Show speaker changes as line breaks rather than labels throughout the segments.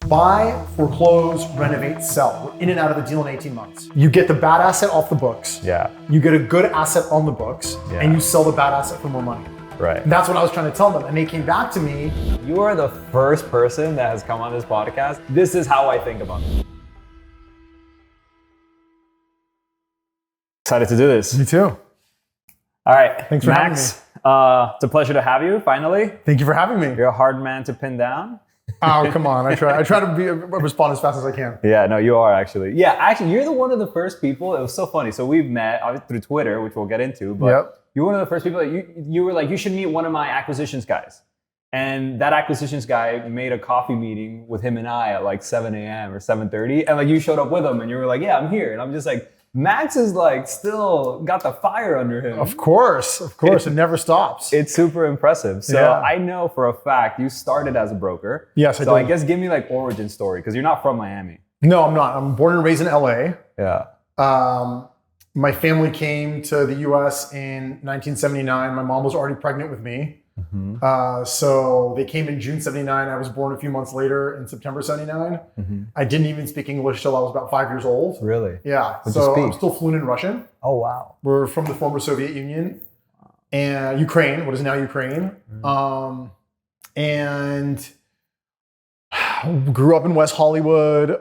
Buy, foreclose, renovate, sell. We're in and out of the deal in 18 months. You get the bad asset off the books.
Yeah.
You get a good asset on the books, and you sell the bad asset for more money.
Right.
And that's what I was trying to tell them. And they came back to me.
You are the first person that has come on this podcast. This is how I think about it. Excited to do this.
Me too.
All right.
Thanks for having me.
It's a pleasure to have you, finally.
Thank you for having me.
You're a hard man to pin down.
Oh, come on. I try to respond as fast as I can.
Yeah, no, you are actually. Yeah, actually, you're one of the first people. It was so funny. So we've met through Twitter, which we'll get into, but you're one of the first people that you were like, you should meet one of my acquisitions guys. And that acquisitions guy made a coffee meeting with him and I at like 7 a.m. or 7:30. And like you showed up with him and you were like, yeah, I'm here. And I'm just like, Max is like still got the fire under him.
Of course. It never stops.
It's super impressive. So I know for a fact you started as a broker.
Yes, I did.
So I guess give me like origin story because you're not from Miami.
No, I'm not. I'm born and raised in LA.
Yeah.
My family came to the US in 1979. My mom was already pregnant with me. Mm-hmm. So they came in June 79. I was born a few months later in September 79. Mm-hmm. I didn't even speak English till I was about 5 years old.
Really?
Yeah. So I'm still fluent in Russian.
Oh, wow.
We're from the former Soviet Union and Ukraine, what is now Ukraine. Mm-hmm. And grew up in West Hollywood,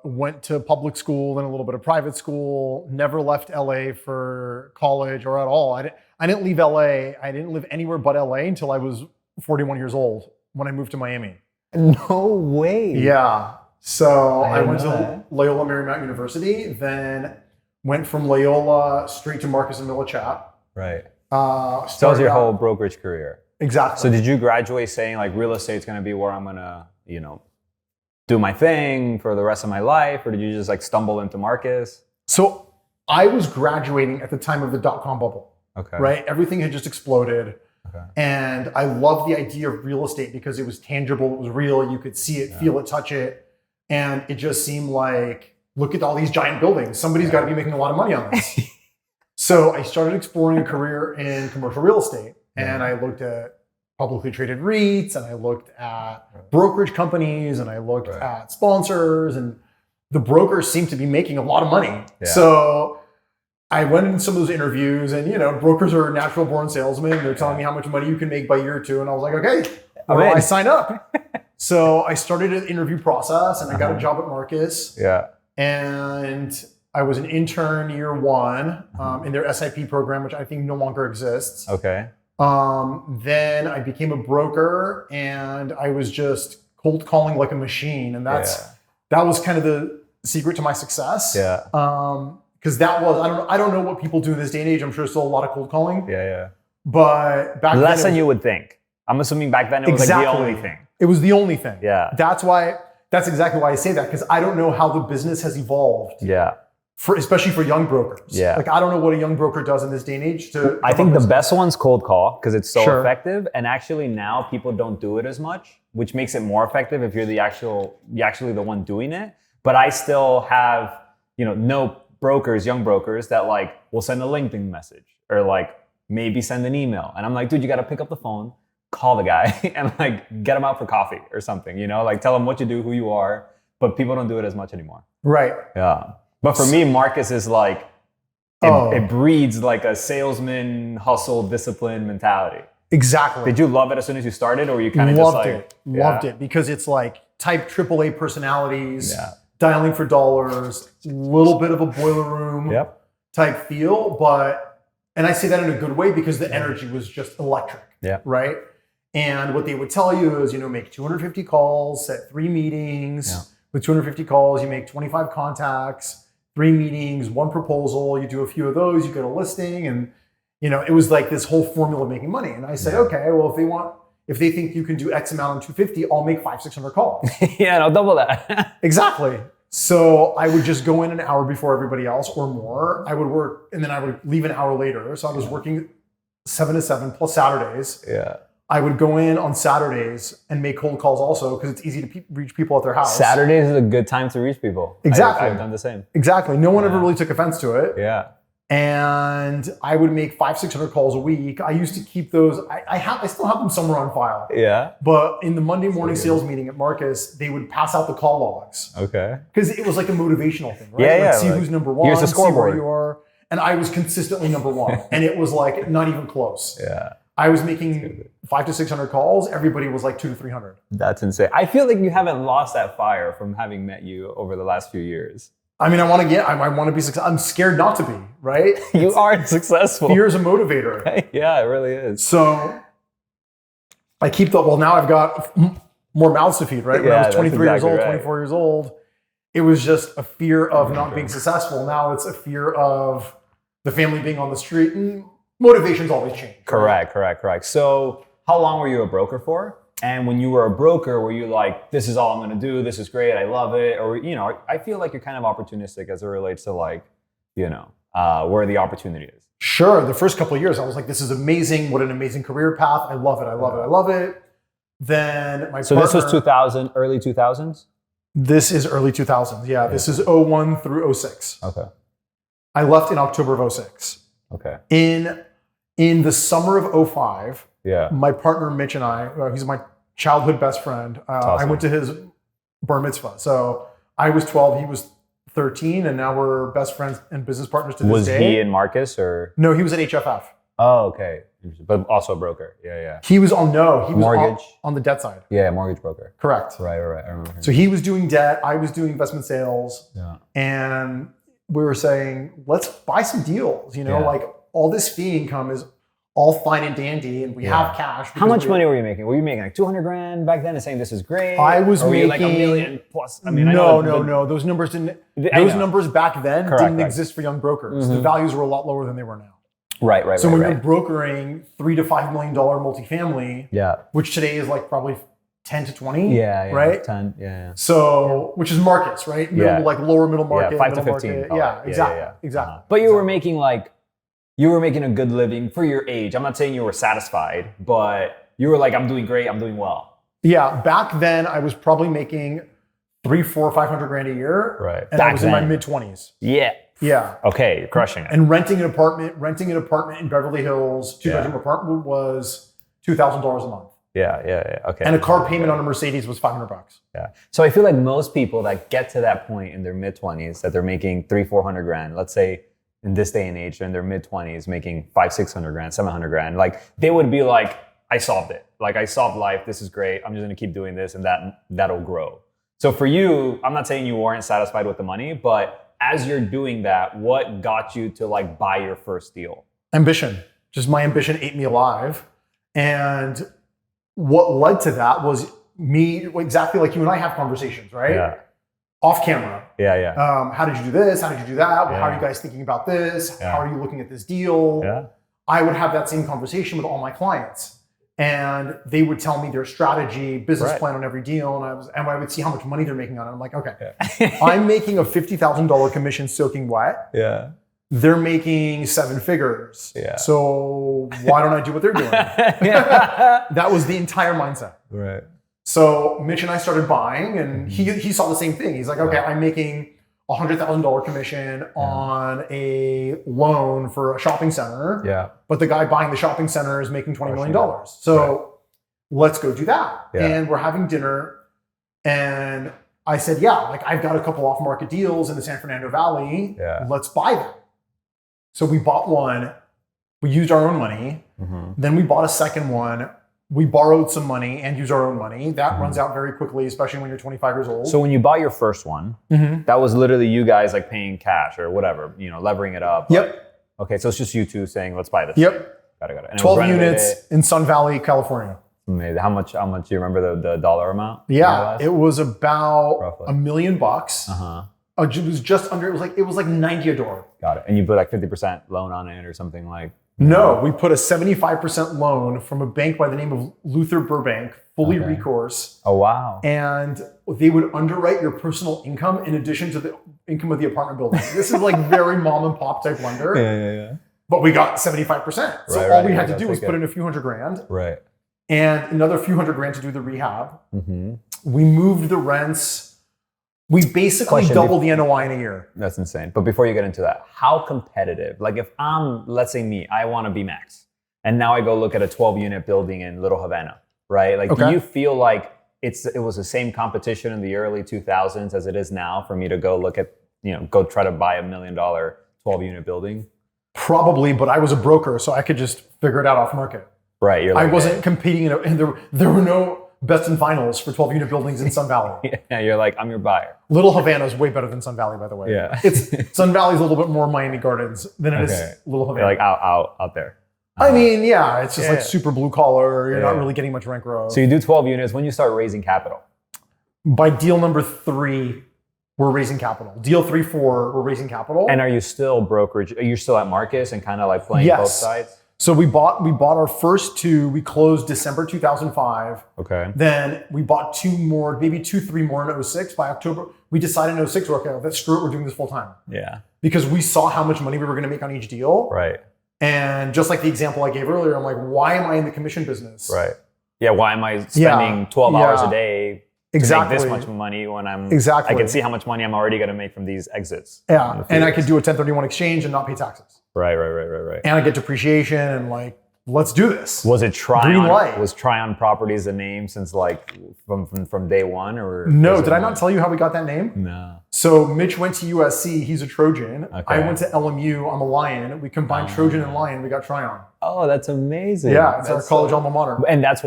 went to public school and a little bit of private school, never left LA for college or at all. I didn't leave LA. I didn't live anywhere but LA until I was 41 years old when I moved to Miami.
No way.
Yeah. So I went to Loyola Marymount University, then went from Loyola straight to Marcus Millichap.
Right. So that was your whole brokerage career.
Exactly.
So did you graduate saying like real estate's going to be where I'm going to, do my thing for the rest of my life? Or did you just like stumble into Marcus?
So I was graduating at the time of the dot-com bubble. Okay. Right? Everything had just exploded. Okay. And I loved the idea of real estate because it was tangible, it was real, you could see it, feel it, touch it. And it just seemed like, look at all these giant buildings. Somebody's got to be making a lot of money on this. So I started exploring a career in commercial real estate. And I looked at publicly traded REITs, and I looked at brokerage companies, and I looked at sponsors, and the brokers seemed to be making a lot of money. Yeah. So I went in some of those interviews, and brokers are natural born salesmen. They're telling me how much money you can make by year 2, and I was like, okay, I sign up. So I started an interview process, and I got a job at Marcus. Yeah, and I was an intern year 1 in their SIP program, which I think no longer exists. Okay. Then I became a broker, and I was just cold calling like a machine, and that was kind of the secret to my success. Yeah. Because that was I don't know what people do in this day and age. I'm sure still a lot of cold calling. Yeah. But back then
less than you would think. I'm assuming back then it was like the only thing.
It was the only thing.
Yeah.
That's exactly why I say that, because I don't know how the business has evolved. Yeah. Especially for young brokers. Yeah. Like I don't know what a young broker does in this day and age.
I think the best one's cold call because it's so effective. And actually now people don't do it as much, which makes it more effective if you're actually the one doing it. But I still have, no brokers, young brokers that like will send a LinkedIn message or like maybe send an email. And I'm like, dude, you got to pick up the phone, call the guy and like get him out for coffee or something, like tell him what you do, who you are. But people don't do it as much anymore.
Right.
Yeah. But for me, Marcus is like, it breeds like a salesman, hustle, discipline mentality.
Exactly.
Did you love it as soon as you started, or were you kind of just like...
Loved it because it's like type AAA personalities, dialing for dollars, little bit of a boiler room type feel. And I say that in a good way because the energy was just electric, right? And what they would tell you is, make 250 calls, set 3 meetings. Yeah. With 250 calls, you make 25 contacts, 3 meetings, 1 proposal. You do a few of those, you get a listing, and it was like this whole formula of making money. And I said, okay, well, if they think you can do X amount on 250, I'll make 500-600 calls.
Yeah, and I'll double that.
Exactly. So I would just go in an hour before everybody else or more. I would work, and then I would leave an hour later. So I was working 7 to 7 plus Saturdays. Yeah. I would go in on Saturdays and make cold calls also because it's easy to reach people at their house.
Saturdays is a good time to reach people.
Exactly.
I've done the same.
Exactly. No one ever really took offense to it.
Yeah.
And I would make 500-600 calls a week. I used to keep those. I still have them somewhere on file.
Yeah.
But in the Monday morning sales meeting at Marcus, they would pass out the call logs.
Okay.
Because it was like a motivational thing, right?
Yeah,
See who's number one.
Here's the scoreboard.
See where you are. And I was consistently number one. And it was like not even close.
Yeah.
I was making 500 to 600 calls. Everybody was like 200 to 300.
That's insane. I feel like you haven't lost that fire from having met you over the last few years.
I mean, I want to be successful. I'm scared not to be, right?
You are successful.
Fear is a motivator.
Yeah, it really is.
So I keep now I've got more mouths to feed, right? When I was 23 years old, 24 years old, it was just a fear of not being successful. Now it's a fear of the family being on the street, and motivations always change.
Correct. So how long were you a broker for? And when you were a broker, were you like, this is all I'm going to do, this is great, I love it? Or, I feel like you're kind of opportunistic as it relates to where the opportunity is.
Sure. The first couple of years, I was like, this is amazing. What an amazing career path. I love it. Then my
So this was 2000, early 2000s?
This is early 2000s. Yeah. This is 01 through 06.
Okay.
I left in October of 06.
Okay.
In the summer of 05, my partner Mitch and I, he's my childhood best friend. Awesome. I went to his bar mitzvah. So I was 12, he was 13, and now we're best friends and business partners to this day.
Was he in Marcus or?
No, he was at HFF.
Oh, okay. But also a broker. Yeah.
He was on
mortgage
on the debt side.
Yeah, mortgage broker.
Correct.
Right. I remember him.
So he was doing debt, I was doing investment sales.
Yeah.
And we were saying, let's buy some deals. Like all this fee income is all fine and dandy, and we have cash.
How much money were you making? Were you making like 200 grand back then and saying this is great?
I was making,
were you like $1 million plus? I mean,
no. Those numbers numbers back then didn't exist for young brokers.
Mm-hmm.
The values were a lot lower than they were now.
Right.
So when you're brokering $3 to $5 million multifamily, which today is like probably 10 to 20, right?
10, yeah.
So, which is Marcus, right? Like lower middle market,
5 to 15.
Exactly.
But you were making a good living for your age. I'm not saying you were satisfied, but you were like, I'm doing great, I'm doing well.
Yeah, back then I was probably making 300, 400, 500 grand a year.
Right.
And I was in my mid 20s. Yeah.
Okay, you're crushing it.
And renting an apartment in Beverly Hills, 2-bedroom apartment was $2,000 a month.
Yeah. Okay.
And a car payment on a Mercedes was $500.
Yeah. So I feel like most people that get to that point in their mid 20s that they're making 300-400 grand, let's say in this day and age, they're in their mid 20s making 500-600 grand, 700 grand, like they would be like, I solved it. Like I solved life. This is great. I'm just going to keep doing this and that'll grow. So for you, I'm not saying you weren't satisfied with the money, but as you're doing that, what got you to like buy your first deal?
Ambition. Just my ambition ate me alive. And what led to that was me, exactly like you and I have conversations, right?
Yeah.
Off camera.
Yeah.
How did you do this? How did you do that? How are you guys thinking about this? How are you looking at this deal?
Yeah.
I would have that same conversation with all my clients. And they would tell me their strategy, business plan on every deal. And I would see how much money they're making on it. I'm like, okay, I'm making a $50,000 commission soaking wet.
Yeah.
They're making 7 figures.
Yeah.
So why don't I do what they're doing? That was the entire mindset.
Right.
So Mitch and I started buying, and he saw the same thing. He's like, okay, I'm making a $100,000 commission on a loan for a shopping center.
Yeah.
But the guy buying the shopping center is making $20 million. So let's go do that. Yeah. And we're having dinner, and I said, like I've got a couple off-market deals in the San Fernando Valley.
Yeah.
Let's buy them. So we bought one. We used our own money. Then we bought a second one. We borrowed some money and used our own money. That runs out very quickly, especially when you're 25 years old.
So when you bought your first one, that was literally you guys like paying cash or whatever, levering it up.
Yep.
Like, okay, so it's just you two saying, let's buy this.
Yep.
Got it. And
12 units in Sun Valley, California.
Amazing. How much do you remember the dollar amount?
Yeah, it was about
roughly
$1 million. It was just under, it was like 90 a door.
Got it. And you put like 50% loan on it or something like?
No, we put a 75% loan from a bank by the name of Luther Burbank, fully recourse.
Oh, wow.
And they would underwrite your personal income in addition to the income of the apartment building. This is like very mom and pop type lender.
Yeah.
But we got 75%. So all we had to do was put in a few $100,000.
Right.
And another few $100,000 to do the rehab. We moved the rents We basically doubled the NOI in a year.
That's insane. But before you get into that, how competitive? Like if I'm, let's say me, I want to be Max, and now I go look at a 12-unit building in Little Havana, right? Like, do you feel like it was the same competition in the early 2000s as it is now for me to go look at, go try to buy $1 million 12-unit building?
Probably, but I was a broker, so I could just figure it out off market.
Right. You're like,
I wasn't competing, and there were no best in finals for 12-unit buildings in Sun Valley.
Yeah, you're like, I'm your buyer.
Little Havana is way better than Sun Valley, by the way.
Yeah.
Sun Valley's a little bit more Miami Gardens than it is Little Havana.
You're like out there.
I mean, yeah, it's just like super blue collar. You're not really getting much rent growth.
So you do 12 units. When you start raising capital?
By deal number 3, we're raising capital. Deal 3, 4, we're raising capital.
And are you still brokerage? Are you still at Marcus and kind of like playing both sides?
So we bought our first 2. We closed December 2005.
Okay.
Then we bought 2 more, maybe 2, 3 more in 06. By October, we decided in 06, okay, let's screw it, we're doing this full time.
Yeah.
Because we saw how much money we were going to make on each deal.
Right.
And just like the example I gave earlier, I'm like, why am I in the commission business?
Right. Yeah. Why am I spending 12 hours a day to make this much money when I can see how much money I'm already going to make from these exits?
Yeah. And I could do a 1031 exchange and not pay taxes.
Right.
And I get depreciation and like, let's do this.
Was it Trion?
Green light.
Was Trion Properties the name since like from day one, or
no? Did I not tell you how we got that name?
No.
So Mitch went to USC. He's a Trojan.
Okay.
I went to LMU. I'm a Lion. We combined Trojan and Lion. We got Trion.
Oh, that's amazing.
Yeah, it's our college alma mater.
And that's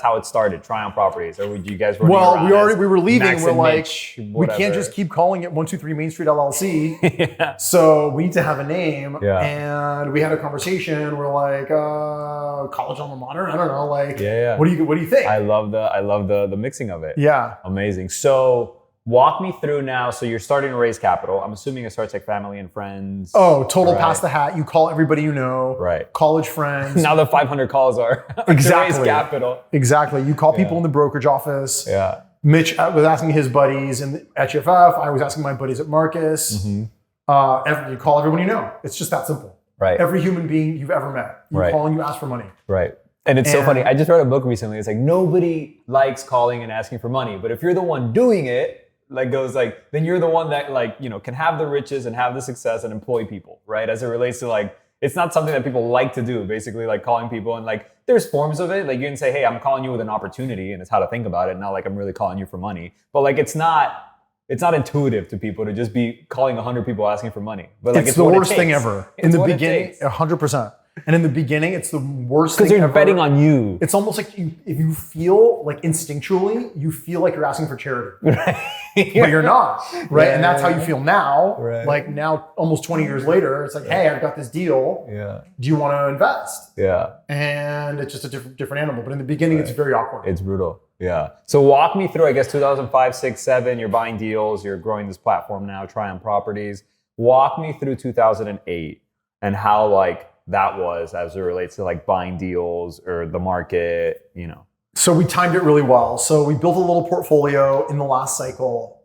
how it started. Trion Properties. Or you guys were
we were leaving.
Max
we're like,
Mitch,
we can't just keep calling it 123 Main Street LLC. Yeah. So we need to have a name.
Yeah.
And we had a conversation. We're like, college alma mater. I don't know. Like,
yeah.
What do you think?
I love the mixing of it.
Yeah.
Amazing. So walk me through now. So you're starting to raise capital. I'm assuming it starts like family and friends.
Oh, total pass the hat. You call everybody you know.
Right.
College friends.
Now the 500 calls are
exactly
to raise capital.
Exactly. You call people in the brokerage office.
Yeah.
Mitch was asking his buddies at GFF. I was asking my buddies at Marcus. Mm-hmm. You call everyone you know. It's just that simple.
Right.
Every human being you've ever met. You call and you ask for money.
Right. And it's so funny. I just read a book recently. It's like nobody likes calling and asking for money, but if you're the one doing it, then you're the one that can have the riches and have the success and employ people, right? As it relates to it's not something that people like to do, basically like calling people, and there's forms of it. Like you can say, hey, I'm calling you with an opportunity, and it's how to think about it. Not like I'm really calling you for money, but it's not intuitive to people to just be calling 100 people asking for money. But
it's the worst thing ever. In the beginning, 100%. And in the beginning, it's the worst thing ever.
Because they're betting on you.
It's almost like if you feel instinctually, you feel like you're asking for charity. Right. But you're not, right? Yeah, and that's how you feel now. Right. Now, almost 20 years later, it's like, hey, I've got this deal.
Yeah.
Do you want to invest?
Yeah.
And it's just a different animal. But in the beginning, it's very awkward.
It's brutal. Yeah. So walk me through, I guess, 2005, 6, 7, you're buying deals, you're growing this platform now, Trion Properties. Walk me through 2008 and how that was as it relates to buying deals or the market,
So we timed it really well. So we built a little portfolio in the last cycle.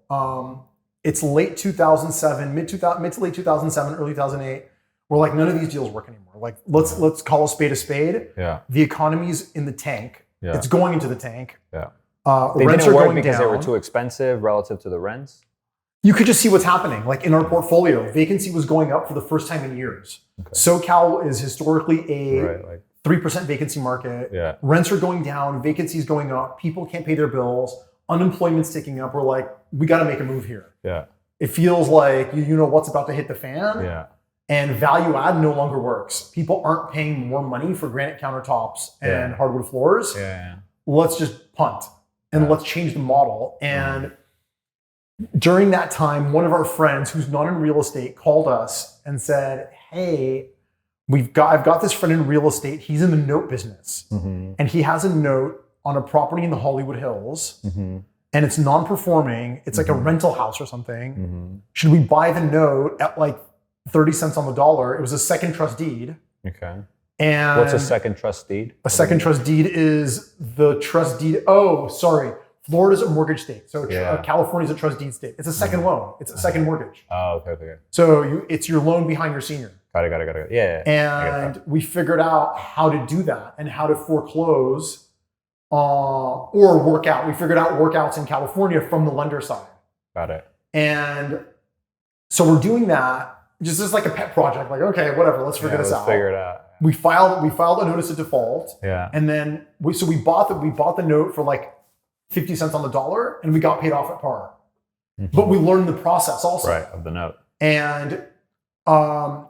It's late 2007, mid to late 2007, early 2008. We're like, none of these deals work anymore. Let's call a spade a spade.
Yeah.
The economy's in the tank. Yeah. It's going into the tank.
Yeah.
They
rents
didn't
are
work
going because
down.
they were too expensive relative to the rents?
You could just see what's happening. In our portfolio, vacancy was going up for the first time in years. Okay. SoCal is historically a 3% vacancy market. Yeah. Rents are going down, vacancy is going up, people can't pay their bills, unemployment's ticking up. We're like, we got to make a move here.
Yeah.
It feels like you know what's about to hit the fan.
Yeah.
And value add no longer works. People aren't paying more money for granite countertops and hardwood floors.
Yeah.
Let's just punt and let's change the model. And during that time, one of our friends who's not in real estate called us and said, hey, I've got this friend in real estate. He's in the note business. Mm-hmm. And he has a note on a property in the Hollywood Hills. Mm-hmm. And it's non-performing. It's like a rental house or something. Mm-hmm. Should we buy the note at 30 cents on the dollar? It was a second trust deed.
Okay.
And
what's a second trust deed?
A second trust deed is the trust deed. Oh, sorry. Florida's a mortgage state. So California's a trust deed state. It's a second loan. It's a second mortgage.
Oh, okay.
So it's your loan behind your senior.
Got it. Yeah.
And we figured out how to do that and how to foreclose or work out. We figured out workouts in California from the lender side.
Got it.
And so we're doing that just as like a pet project. Like, okay, whatever, let's figure this out.
Figure it out.
We filed a notice of default.
Yeah.
And then we bought the note for like 50 cents on the dollar, and we got paid off at par. Mm-hmm. But we learned the process also.
Right, of the note.
And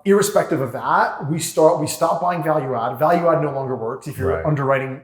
irrespective of that, we stopped buying value add. Value add no longer works if your underwriting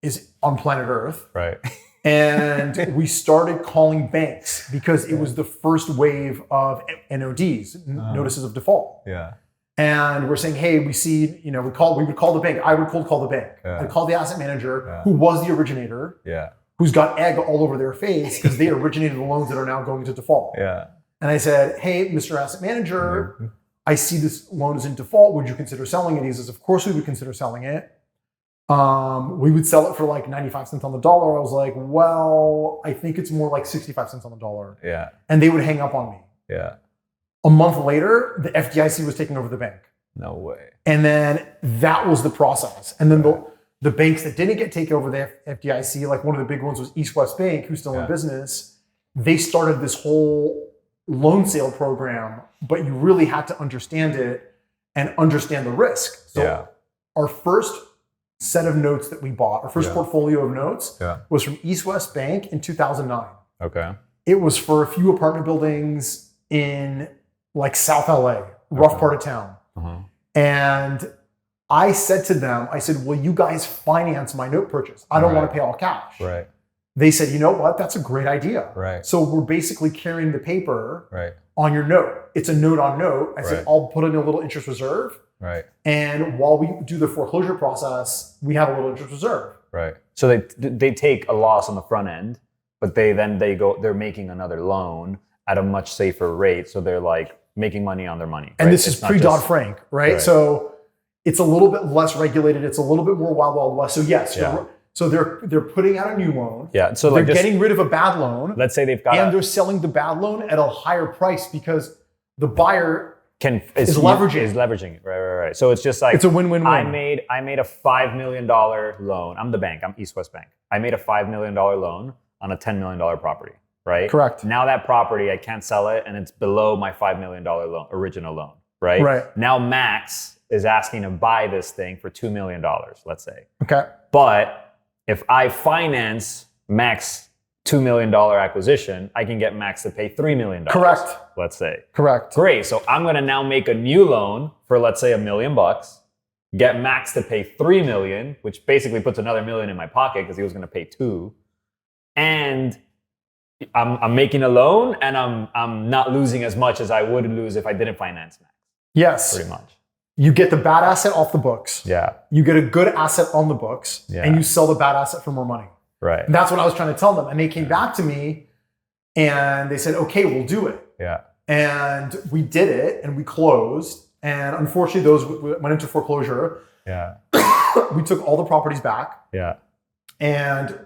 is on planet Earth.
Right.
And we started calling banks because it was the first wave of NODs, notices of default.
Yeah.
And we're saying, hey, we see, we would call the bank. I would cold call the bank. Yeah. I'd call the asset manager who was the originator.
Yeah.
Who's got egg all over their face because they originated the loans that are now going into default.
Yeah.
And I said, hey, Mr. Asset Manager, I see this loan is in default. Would you consider selling it? He says, of course we would consider selling it. We would sell it for like 95 cents on the dollar. I was like, well, I think it's more like 65 cents on the dollar.
Yeah.
And they would hang up on me.
Yeah.
A month later, the FDIC was taking over the bank.
No way.
And then that was the process. And then the banks that didn't get taken over the FDIC, like one of the big ones was East West Bank, who's still in business. They started this whole loan sale program, but you really had to understand it and understand the risk. So our first set of notes that we bought, our first portfolio of notes was from East West Bank in 2009.
Okay.
It was for a few apartment buildings in like South LA, rough part of town. Uh-huh. And I said to them, will you guys finance my note purchase? I don't want to pay all cash.
Right.
They said, you know what? That's a great idea.
Right.
So we're basically carrying the paper on your note. It's a note on note. I said, I'll put in a little interest reserve.
Right.
And while we do the foreclosure process, we have a little interest reserve.
Right. So they take a loss on the front end, but they're making another loan at a much safer rate. So they're like making money on their money.
And this is pre-Dodd-Frank, right? So it's a little bit less regulated. It's a little bit more wild, wild west. So yes, so they're putting out a new loan.
Yeah. So
they're getting rid of a bad loan.
Let's say they've got
they're selling the bad loan at a higher price because the buyer is leveraging
it. Right. So it's just like
it's a win-win-win.
I made a $5 million loan. I'm the bank. I'm East West Bank. I made a $5 million loan on a $10 million property. Right.
Correct.
Now that property, I can't sell it, and it's below my $5 million loan, original loan. Right.
Right.
Now Max is asking to buy this thing for $2 million. Let's say.
Okay.
But if I finance Max $2 million acquisition, I can get Max to pay $3 million.
Correct.
Let's say.
Correct.
Great. So I'm going to now make a new loan for, let's say, $1 million, get Max to pay $3 million, which basically puts another $1 million in my pocket because he was going to pay $2 million. And I'm making a loan, and I'm not losing as much as I would lose if I didn't finance Max.
Yes.
Pretty much.
You get the bad asset off the books.
Yeah.
You get a good asset on the books, and you sell the bad asset for more money.
Right.
And that's what I was trying to tell them. And they came back to me and they said, okay, we'll do it.
Yeah.
And we did it and we closed. And unfortunately, those went into foreclosure.
Yeah.
We took all the properties back.
Yeah.
And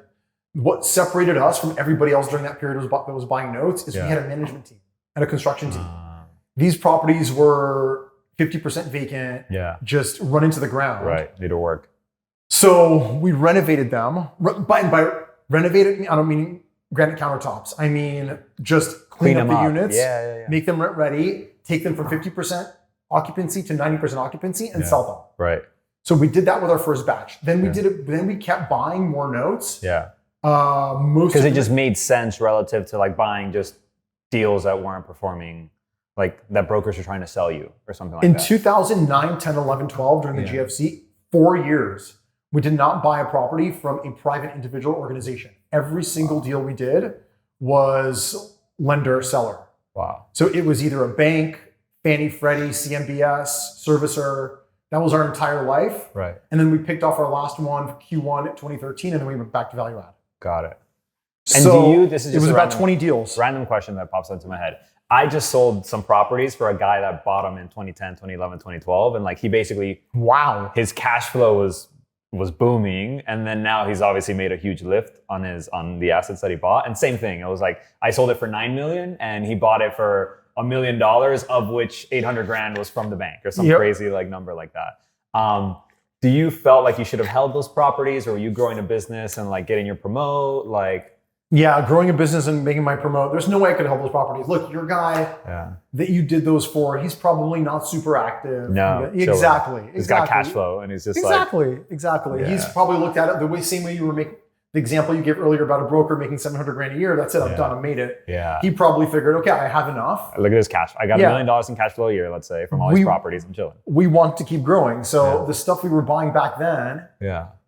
what separated us from everybody else during that period that was buying notes is we had a management team and a construction team. These properties were 50% vacant, just run into the ground.
Right, need to work.
So we renovated them. By renovated, I don't mean granite countertops. I mean just clean up the units, make them rent ready, take them from 50% occupancy to 90% occupancy and sell them.
Right.
So we did that with our first batch. Then we did it. Then we kept buying more notes.
Yeah.
Because
it just made sense relative to like buying just deals that weren't performing, like that brokers are trying to sell you or something like that.
In 2009, 10, 11, 12, during the GFC, 4 years, we did not buy a property from a private individual organization. Every single deal we did was lender seller.
Wow.
So it was either a bank, Fannie, Freddie, CMBS, servicer. That was our entire life.
Right.
And then we picked off our last one for Q1 2013, and then we went back to value add.
Got it. And so
this is just it was about 20 deals.
Random question that pops into my head. I just sold some properties for a guy that bought them in 2010, 2011, 2012. And like he basically, his cash flow was booming. And then now he's obviously made a huge lift on the assets that he bought. And same thing. It was like, I sold it for $9 million and he bought it for $1 million, of which 800 grand was from the bank or some crazy like number like that. Do you felt like you should have held those properties, or were you growing a business and like getting your promote? Like,
Yeah, growing a business and making my promote. There's no way I could help those properties. Look, your guy that you did those for, he's probably not super active.
No,
exactly.
He's got cash flow, and he's just
exactly.
Yeah.
He's probably looked at it the same way you were making the example you gave earlier about a broker making $700,000 a year. That's it. I'm done. I made it.
Yeah.
He probably figured, okay, I have enough.
Look at this cash. I got $1 million in cash flow a year, let's say, from all these properties. I'm chilling.
We want to keep growing. So the stuff we were buying back then.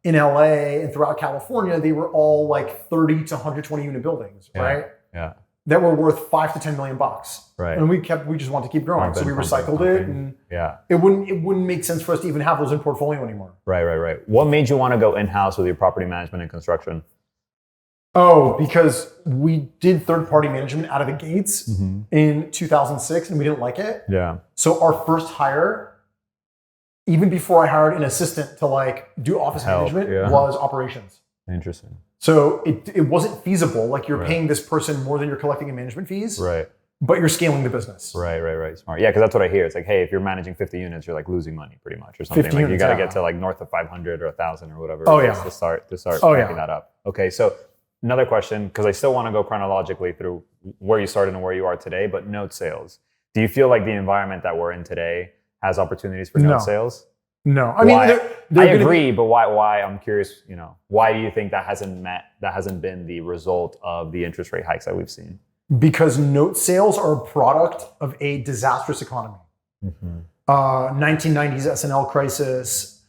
In LA and throughout California, they were all like 30 to 120 unit buildings, right?
Yeah.
That were worth $5 to $10 million.
Right.
And we just want to keep growing. So we recycled it, and it wouldn't make sense for us to even have those in portfolio anymore.
Right. What made you want to go in-house with your property management and construction?
Oh, because we did third-party management out of the gates in 2006 and we didn't like it.
Yeah.
So our first hire, even before I hired an assistant to like do office management, was operations.
Interesting.
So it wasn't feasible. Like you're paying this person more than you're collecting in management fees.
Right.
But you're scaling the business.
Right. Smart. Yeah, because that's what I hear. It's like, hey, if you're managing 50 units, you're like losing money pretty much or something.
50
like
units,
you got to get to like north of 500 or 1,000 or whatever. To start making that up. Okay, so another question, because I still want to go chronologically through where you started and where you are today, but note sales. Do you feel like the environment that we're in today has opportunities for note sales?
No, I mean,
I agree, but why? I'm curious. Why do you think that hasn't been the result of the interest rate hikes that we've seen?
Because note sales are a product of a disastrous economy. 1990s S&L crisis,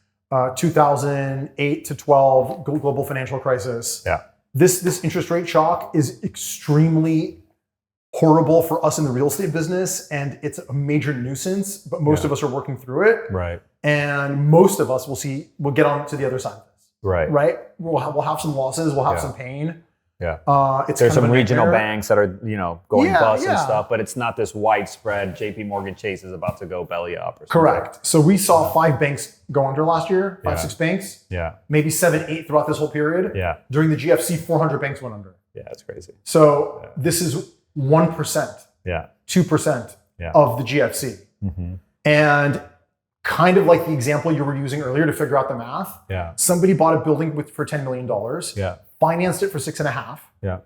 2008 to 12 global financial crisis.
Yeah.
This interest rate shock is extremely horrible for us in the real estate business, and it's a major nuisance, but most of us are working through it.
Right.
And most of us we'll get on to the other side of this.
Right.
We'll have some losses, we'll have some pain.
Yeah. There's some regional banks that are, going bust and stuff, but it's not this widespread JP Morgan Chase is about to go belly up or something.
Correct. So we saw 5 banks go under last year, 6 banks.
Yeah.
Maybe 7, 8 throughout this whole period.
Yeah.
During the GFC, 400 banks went under.
Yeah, that's crazy.
So this is 1%, 2% of the GFC. And kind of like the example you were using earlier to figure out the math.
Yeah.
Somebody bought a building for $10 million.
Yeah.
Financed it for 6.5.
Yeah.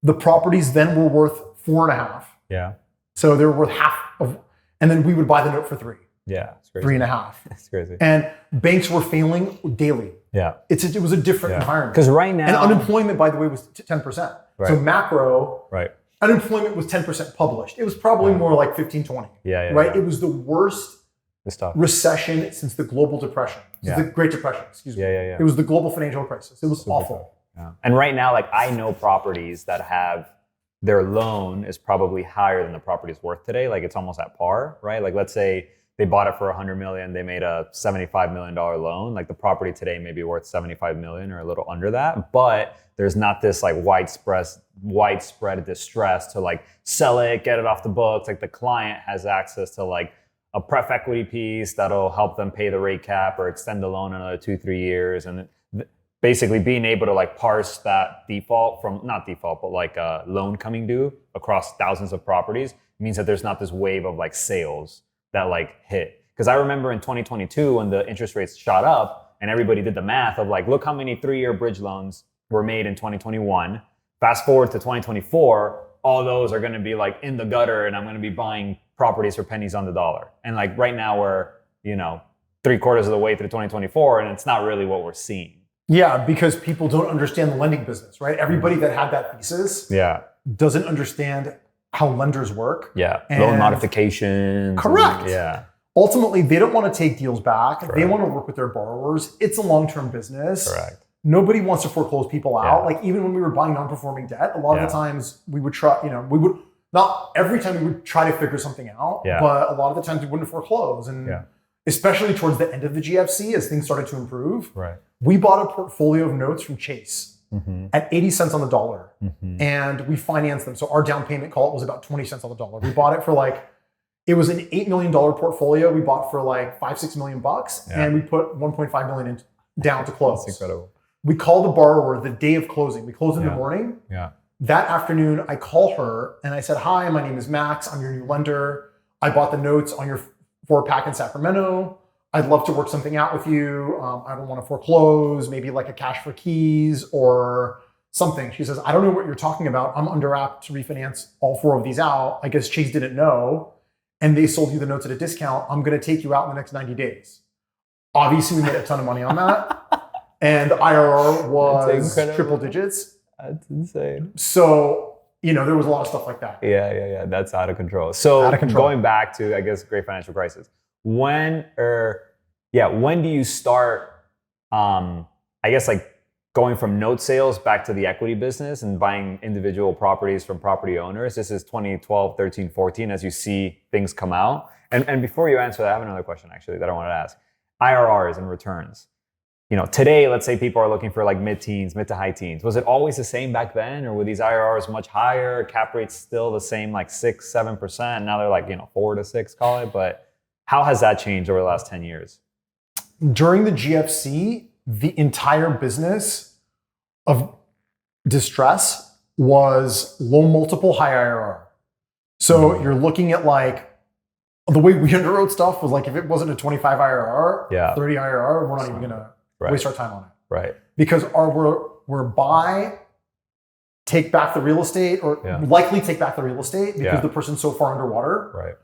The properties then were worth 4.5.
Yeah.
So they were worth half of, and then we would buy the note for 3.
Yeah. It's crazy.
3.5.
That's crazy.
And banks were failing daily.
Yeah.
It was a different environment.
Because right now.
And unemployment, by the way, was 10%.
Right.
So macro.
Right.
Unemployment was 10% published. It was probably more like 15, 20.
Yeah.
Right? It was the worst recession since the global depression. The Great Depression, excuse me.
Yeah.
It was the global financial crisis. It was awful.
Yeah. And right now, like I know properties that have their loan is probably higher than the property's worth today. Like it's almost at par, right? Like let's say they bought it for $100 million, they made a $75 million loan. Like the property today may be worth $75 million or a little under that, but there's not this like widespread distress to like sell it, get it off the books. Like the client has access to like a pref equity piece that'll help them pay the rate cap or extend the loan another 2-3 years. And basically being able to like parse that default from, not default, but like a loan coming due across thousands of properties means that there's not this wave of like sales that like hit. Because I remember in 2022 when the interest rates shot up and everybody did the math of like, look how many 3-year bridge loans were made in 2021. Fast forward to 2024, all those are gonna be like in the gutter and I'm gonna be buying properties for pennies on the dollar. And like right now we're, 3/4 of the way through 2024 and it's not really what we're seeing.
Yeah, because people don't understand the lending business, right? Everybody that had that thesis doesn't understand how lenders work.
Yeah, loan modifications.
Correct.
Yeah.
Ultimately, they don't want to take deals back.
Correct.
They want to work with their borrowers. It's a long-term business.
Correct.
Nobody wants to foreclose people out. Like even when we were buying non-performing debt, a lot of the times we would try, not every time we would try to figure something out, but a lot of the times we wouldn't foreclose. And especially towards the end of the GFC, as things started to improve, we bought a portfolio of notes from Chase at 80 cents on the dollar. And we financed them. So our down payment call was about 20 cents on the dollar. We bought it for it was an $8 million portfolio we bought for $5-6 million bucks. And we put $1.5 million down to close.
That's incredible.
We called the borrower the day of closing. We closed in the morning.
Yeah.
That afternoon, I call her and I said, hi, my name is Max. I'm your new lender. I bought the notes on your 4-pack in Sacramento. I'd love to work something out with you. I don't want to foreclose, maybe like a cash for keys or something. She says, I don't know what you're talking about. I'm under app to refinance all 4 of these out. I guess Chase didn't know. And they sold you the notes at a discount. I'm going to take you out in the next 90 days. Obviously, we made a ton of money on that. And the IRR was triple digits.
That's insane.
So, there was a lot of stuff like that.
Yeah. That's out of control. So going back to, I guess, great financial crisis. When do you start, I guess, like going from note sales back to the equity business and buying individual properties from property owners? This is 2012, 13, 14, as you see things come out. And before you answer that, I have another question actually that I wanted to ask. IRRs and returns. Today, let's say people are looking for like mid to high teens. Was it always the same back then, or were these IRRs much higher? Cap rates still the same, like 6, 7%? Now they're like, 4 to 6, call it. But how has that changed over the last 10 years?
During the GFC, the entire business of distress was low multiple, high IRR. So you're looking at like, the way we underwrote stuff was like, if it wasn't a 25 IRR, 30 IRR, we're not even gonna waste our time on it.
Right.
Because we're buy, take back the real estate, or likely take back the real estate because the person's so far underwater.
Right.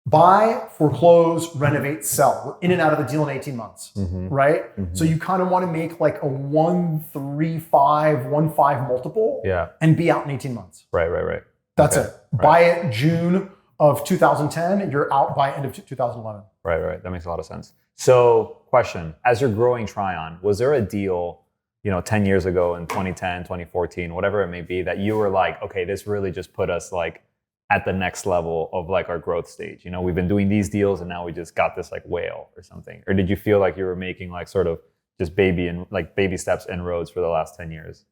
Buy, foreclose, renovate, sell. We're in and out of the deal in 18 months, right? Mm-hmm. So you kind of want to make like a 1.35, 1.5 multiple and be out in 18 months.
Right.
That's it. Buy it June of 2010, you're out by end of 2011.
Right. That makes a lot of sense. So question, as you're growing Trion, was there a deal, 10 years ago in 2010, 2014, whatever it may be, that you were like, okay, this really just put us like at the next level of like our growth stage? We've been doing these deals and now we just got this like whale or something. Or did you feel like you were making like sort of just baby steps, inroads for the last 10 years?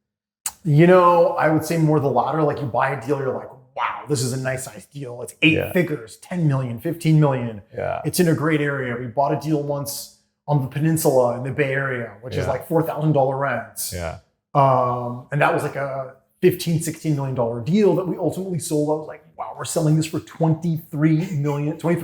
I would say more the latter. Like you buy a deal, you're like, wow, this is a nice size deal. It's 8 figures, 10 million, 15 million.
Yeah.
It's in a great area. We bought a deal once on the peninsula in the Bay Area, which is like $4,000 rents.
Yeah.
And that was like a $15-16 million deal that we ultimately sold. I was like, wow, we're selling this for $23.8 million. It was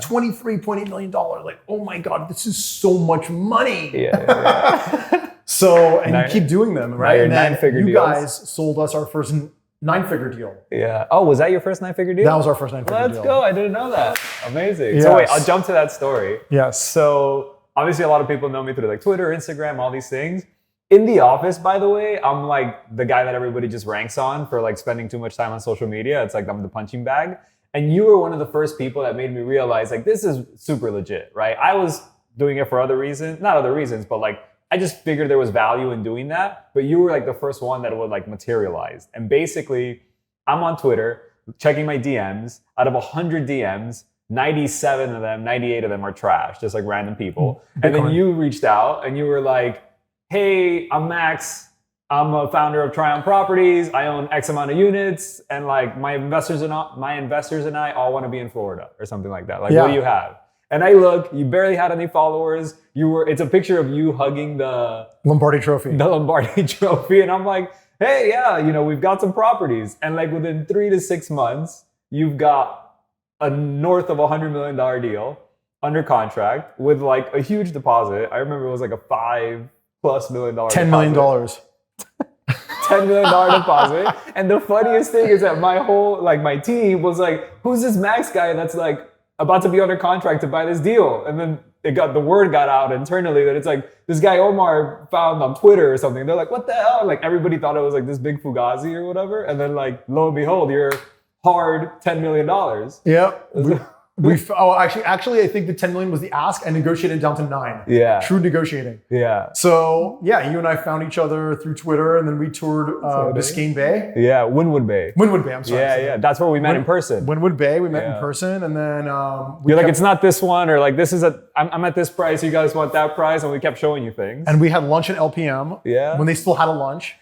$23.8 million. Like, oh my God, this is so much money.
Yeah.
So, and you keep doing them, right? And then you
deals.
guys sold us our first 9-figure deal.
Yeah. Oh, was that your first 9-figure deal?
That was our first 9-figure deal.
Let's go. I didn't know that. Amazing.
Yes.
So wait, I'll jump to that story.
Yes.
So obviously a lot of people know me through like Twitter, Instagram, all these things. In the office, by the way, I'm like the guy that everybody just ranks on for like spending too much time on social media. It's like I'm the punching bag. And you were one of the first people that made me realize like this is super legit, right? I was doing it for other reasons, not other reasons, but like I just figured there was value in doing that. But you were like the first one that would like materialize. And basically, I'm on Twitter checking my DMs. Out of 100 DMs, 97 of them, 98 of them are trash, just like random people. And then you reached out and you were like, hey, I'm Max. I'm a founder of Trion Properties. I own X amount of units. And like my investors and I all want to be in Florida or something like that. Like, what do you have? And I look, you barely had any followers. It's a picture of you hugging the
Lombardi Trophy.
And I'm like, hey, we've got some properties. And like within 3 to 6 months, you've got a north of $100 million deal under contract with like a huge deposit. I remember it was like a $5+ million
$10 million.
$10 million deposit. And the funniest thing is that my team was like, who's this Max guy that's like about to be under contract to buy this deal? And then the word got out internally that it's like this guy Omar found on Twitter or something. They're like, what the hell? Like everybody thought it was like this big fugazi or whatever. And then like, lo and behold, you're hard $10 million.
Yeah. Actually, I think the 10 million was the ask. I negotiated down to 9.
Yeah.
True negotiating.
Yeah.
So yeah, you and I found each other through Twitter, and then we toured Biscayne Bay.
Yeah, Wynwood Bay.
I'm sorry.
Yeah. That's where we met in person.
Wynwood Bay, we met in person, and then
you're like, it's not this one, or like this is I'm at this price. You guys want that price, and we kept showing you things.
And we had lunch at LPM.
Yeah.
When they still had a lunch.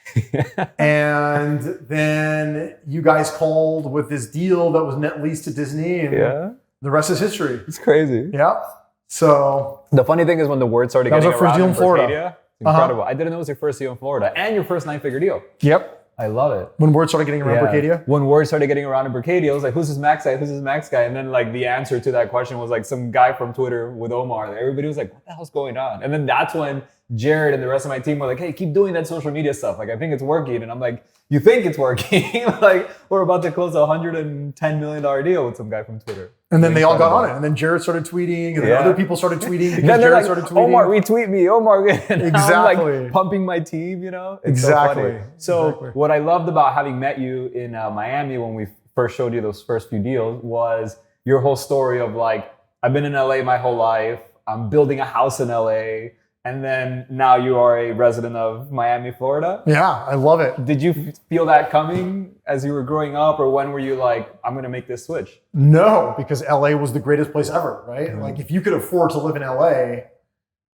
And then you guys called with this deal that was net leased to Disney, and the rest is history.
It's crazy.
Yeah. So
the funny thing is when the word started getting around
first deal in Florida.
Arcadia, it's incredible. I didn't know it was your first deal in Florida and your first 9-figure deal.
Yep.
I love it.
When word started getting around Arcadia?
When word started getting around in Arcadia, I was like, who's this Max guy? Who's this Max guy? And then like the answer to that question was like some guy from Twitter with Omar. Everybody was like, what the hell's going on? And then that's when Jared and the rest of my team were like, hey, keep doing that social media stuff. Like, I think it's working. And I'm like, you think it's working? Like, we're about to close a $110 million deal with some guy from Twitter.
And then they all got on it. And then Jared started tweeting, and then other people started tweeting because
then
Jared started tweeting.
Omar, retweet me. Omar.
Exactly.
I'm like pumping my team, you know? It's
exactly.
So what I loved about having met you in Miami when we first showed you those first few deals was your whole story of like, I've been in LA my whole life. I'm building a house in LA. And then now you are a resident of Miami, Florida.
Yeah, I love it.
Did you feel that coming as you were growing up, or when were you like, I'm going to make this switch?
No, because LA was the greatest place ever, right? Mm-hmm. Like if you could afford to live in LA,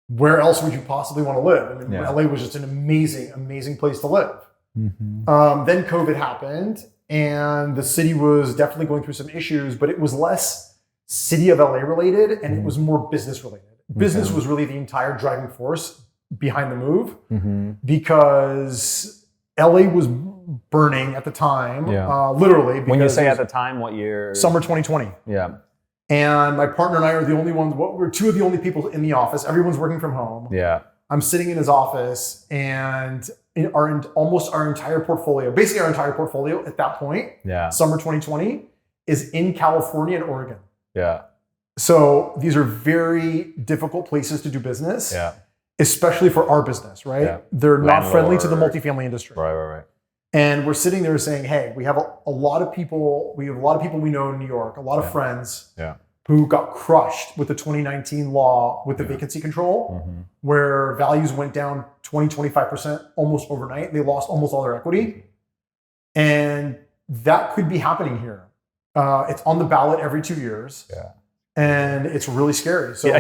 where else would you possibly want to live? I mean, LA was just an amazing, amazing place to live. Mm-hmm. Then COVID happened, and the city was definitely going through some issues, but it was less city of LA related, and it was more business related. Business was really the entire driving force behind the move because LA was burning at the time, literally.
When you say at the time, what year?
Summer 2020.
Yeah.
And my partner and I are the only ones, we're two of the only people in the office. Everyone's working from home.
Yeah.
I'm sitting in his office, and almost our entire portfolio, basically our entire portfolio at that point, summer 2020, is in California and Oregon.
Yeah.
So these are very difficult places to do business, especially for our business, right? Yeah. They're not friendly to the multifamily industry.
Right.
And we're sitting there saying, hey, we have a lot of people, we know in New York, a lot of friends who got crushed with the 2019 law with the vacancy control, where values went down 20-25% almost overnight. They lost almost all their equity. And that could be happening here. It's on the ballot every 2 years. Yeah. And it's really scary. So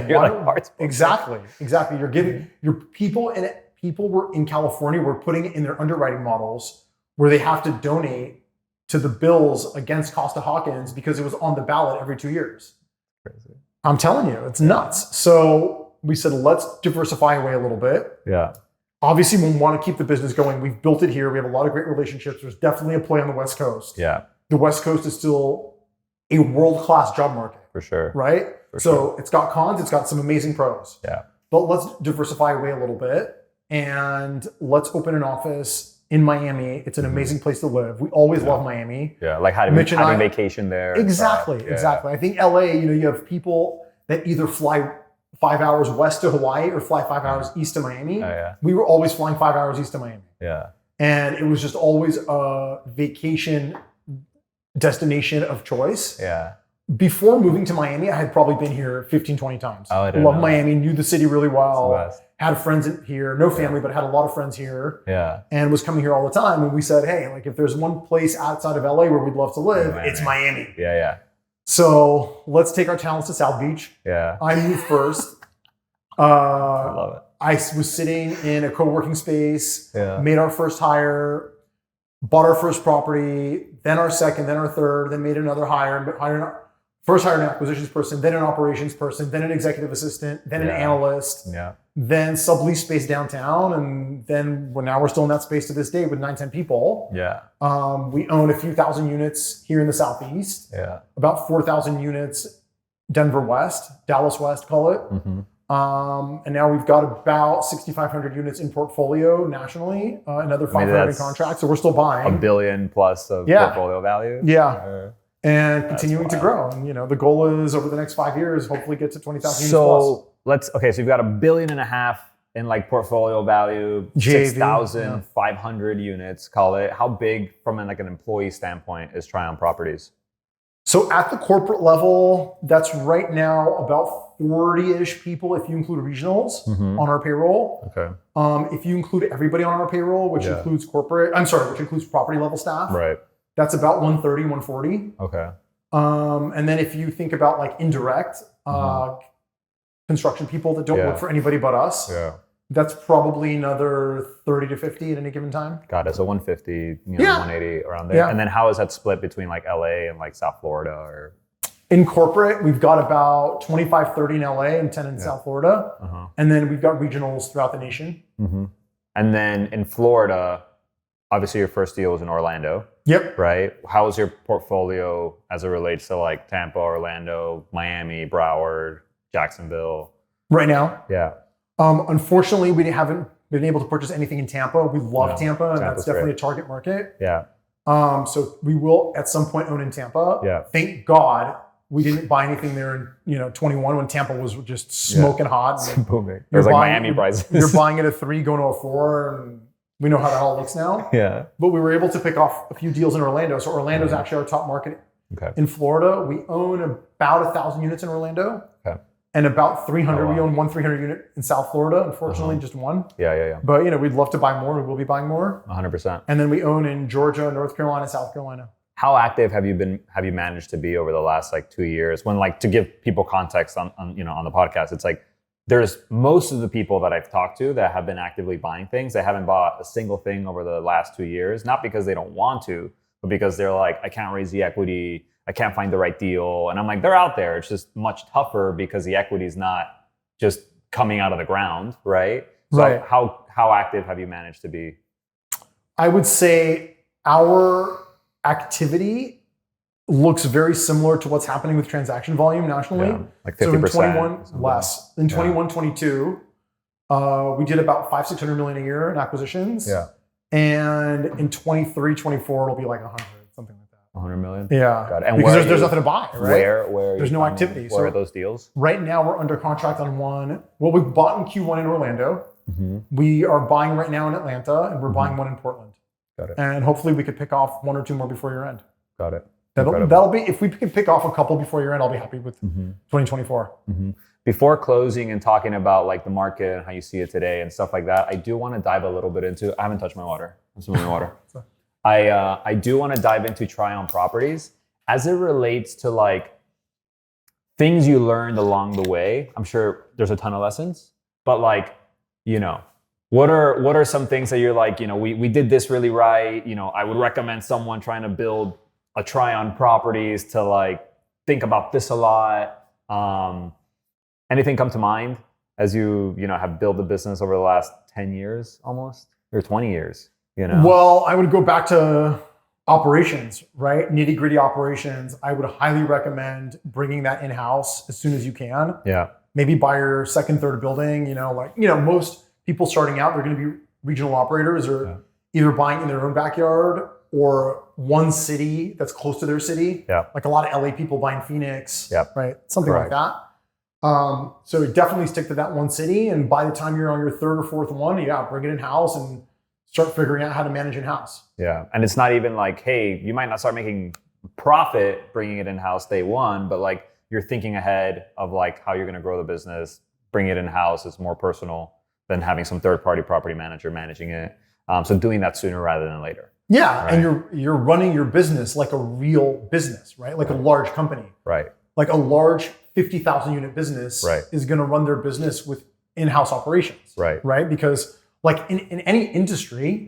exactly. You're giving your people were in California were putting it in their underwriting models where they have to donate to the bills against Costa-Hawkins because it was on the ballot every 2 years. Crazy. I'm telling you, it's nuts. So we said, let's diversify away a little bit. Yeah. Obviously, we want to keep the business going. We've built it here. We have a lot of great relationships. There's definitely a play on the West Coast. Yeah. The West Coast is still a world-class job market. For sure. Right? It's got cons, it's got some amazing pros. Yeah. But let's diversify away a little bit and let's open an office in Miami. It's an amazing place to live. We always love Miami. Yeah, like having vacation there. Exactly. I think LA, you have people that either fly 5 hours west to Hawaii or fly 5 hours east to Miami. We were always flying 5 hours east to Miami. Yeah. And it was just always a vacation destination of choice. Yeah. Before moving to Miami, I had probably been here 15, 20 times. I love Miami, knew the city really well, had friends here, no family, but had a lot of friends here. Yeah. And was coming here all the time. And we said, hey, like if there's one place outside of LA where we'd love to live, it's Miami. Yeah. So let's take our talents to South Beach. Yeah. I moved first. I love it. I was sitting in a co-working space, made our first hire, bought our first property, then our second, then our third, then made another hire, first hired an acquisitions person, then an operations person, then an executive assistant, then an analyst, then sublease space downtown, and then now we're still in that space to this day with 9-10 people. Yeah. We own a few thousand units here in the Southeast. Yeah. About 4,000 units, Denver West, Dallas West, call it. Mm-hmm. And now we've got about 6,500 units in portfolio nationally, another 500 in contracts. So we're still buying. $1 billion plus of portfolio value. Yeah. And continuing to grow. And, the goal is over the next 5 years, hopefully get to 20,000 units plus. So you've got $1.5 billion in like portfolio value, 6,500 units, call it. How big from an employee standpoint is Trion Properties? So at the corporate level, that's right now about 40-ish people if you include regionals on our payroll. Okay. If you include everybody on our payroll, which includes which includes property level staff. Right. That's about 130, 140. Okay. And then if you think about like indirect construction people that don't work for anybody but us, that's probably another 30 to 50 at any given time. Got it. So 150, 180 around there. Yeah. And then how is that split between like LA and like South Florida or? In corporate, we've got about 25, 30 in LA and 10 in South Florida. Uh-huh. And then we've got regionals throughout the nation. Mm-hmm. And then in Florida, obviously your first deal was in Orlando. Yep. Right? How is your portfolio as it relates to like Tampa, Orlando, Miami, Broward, Jacksonville? Right now? Yeah. Unfortunately, we haven't been able to purchase anything in Tampa. We love Tampa, and
Tampa's
that's definitely
great.
a target market.
Yeah.
So we will at some point own in Tampa.
Yeah.
Thank God we didn't buy anything there in 21 when Tampa was just smoking hot.
And booming. It was like Miami prices.
You're buying at a 3, going to a 4, and we know how that all looks now.
Yeah.
But we were able to pick off a few deals in Orlando. So Orlando's actually our top market.
Okay.
In Florida, we own about 1,000 units in Orlando.
Okay.
And about 300, we own 300 unit in South Florida. Unfortunately, just one.
Yeah.
But we'd love to buy more. We will be buying more.
100%.
And then we own in Georgia, North Carolina, South Carolina.
How active have you managed to be over the last 2 years? When to give people context on the podcast, it's there's most of the people that I've talked to that have been actively buying things. They haven't bought a single thing over the last 2 years, not because they don't want to, but because they're I can't raise the equity. I can't find the right deal. And I'm they're out there. It's just much tougher because the equity is not just coming out of the ground, right? So
right.
How active have you managed to be?
I would say our activity looks very similar to what's happening with transaction volume nationally.
Yeah, 50%.
So in 21, less. In 21, 22, we did about $500-600 million a year in acquisitions.
Yeah.
And in 23, 24, it'll be 100, something like that.
100 million?
Yeah.
Got it. And
because there's nothing to buy, right?
Where
there's no activity.
Where are those deals?
Right now we're under contract on one. Well, we bought in Q1 in Orlando.
Mm-hmm.
We are buying right now in Atlanta, and we're buying one in Portland.
Got it.
And hopefully we could pick off 1 or 2 more before year end.
Got it.
That'll be, if we can pick off a couple before year end, I'll be happy with 2024.
Mm-hmm. Before closing and talking about the market and how you see it today and stuff like that, I do want to dive a little bit into, I haven't touched my water. I'm swimming in water. I do want to dive into Trion Properties as it relates to things you learned along the way. I'm sure there's a ton of lessons, but what are some things that you're we did this really right. I would recommend someone trying to build a Trion Properties to think about this a lot. Anything come to mind as you have built a business over the last 10 years almost, or 20 years?
Well, I would go back to operations, right? Nitty gritty operations. I would highly recommend bringing that in-house as soon as you can.
Yeah.
Maybe buy your second, third building, most people starting out, they're going to be regional operators or either buying in their own backyard or one city that's close to their city.
Yeah.
Like a lot of LA people buying Phoenix, right? Something
Correct.
like that. So definitely stick to that one city. And by the time you're on your third or fourth one, bring it in-house and start figuring out how to manage in-house.
Yeah. And it's not even hey, you might not start making profit bringing it in-house day one, but you're thinking ahead of how you're going to grow the business. Bring it in-house is more personal than having some third-party property manager managing it. So doing that sooner rather than later.
Yeah. Right? And you're running your business like a real business, right? Like a large company.
Right.
Like a large 50,000 unit business is going to run their business with in-house operations.
Right.
Right. Because in any industry,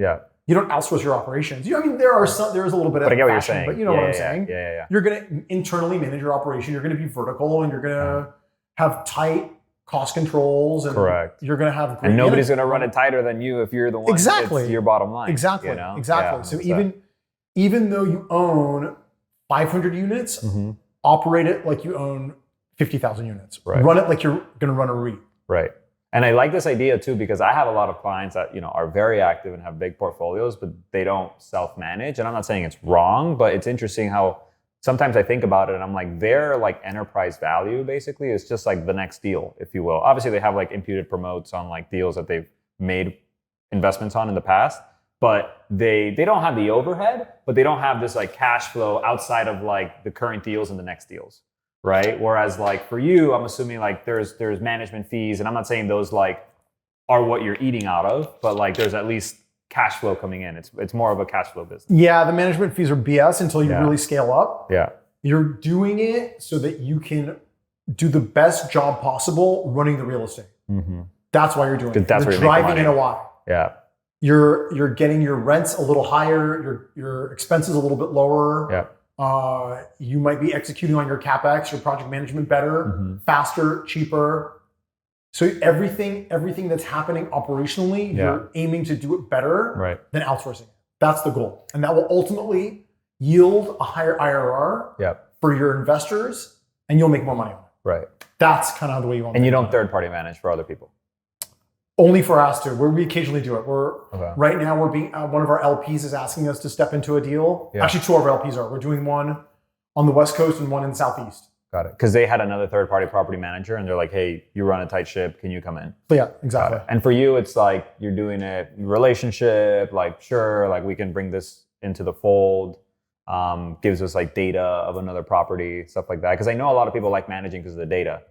you don't outsource your operations. There is a little bit of
but I get what
fashion,
you're saying.
But you know what I'm saying?
Yeah.
You're going to internally manage your operation. You're going to be vertical and you're going to have tight cost controls. And
correct.
You're going to have great,
and nobody's going to run it tighter than you if you're the one.
Exactly.
It's your bottom line.
Exactly. Exactly. So even though you own 500 units, operate it like you own 50,000 units. Right. Run it like you're going to run a REIT.
Right. And I like this idea too, because I have a lot of clients that, are very active and have big portfolios, but they don't self-manage. And I'm not saying it's wrong, but it's interesting how sometimes I think about it and I'm their enterprise value basically is just the next deal, if you will. Obviously they have imputed promotes on deals that they've made investments on in the past, but they don't have the overhead, but they don't have this cash flow outside of the current deals and the next deals. Right. Whereas for you, I'm assuming there's management fees, and I'm not saying those are what you're eating out of, but there's at least cash flow coming in. It's more of a cash flow business.
Yeah, the management fees are BS until you really scale up.
Yeah.
You're doing it so that you can do the best job possible running the real estate. Mm-hmm. That's why you're doing it.
That's
you're driving NOI.
Yeah.
You're getting your rents a little higher, your expenses a little bit lower.
Yeah.
You might be executing on your CapEx, your project management better, faster, cheaper. So everything that's happening operationally, you're aiming to do it better than outsourcing it. That's the goal. And that will ultimately yield a higher IRR for your investors, and you'll make more money on it.
Right.
That's kind of the way you want to.
And you don't third-party manage for other people.
Only for us to, where we occasionally do it. Right now we're being, one of our LPs is asking us to step into a deal. Yeah. Actually, two of our LPs are. We're doing one on the West Coast and one in the Southeast.
Got it. Because they had another third-party property manager, and they're like, "Hey, you run a tight ship. Can you come in?"
Yeah, exactly.
And for you, it's like you're doing a relationship. Like, sure, like we can bring this into the fold. Gives us like data of another property, stuff like that. Because I know a lot of people like managing because of the data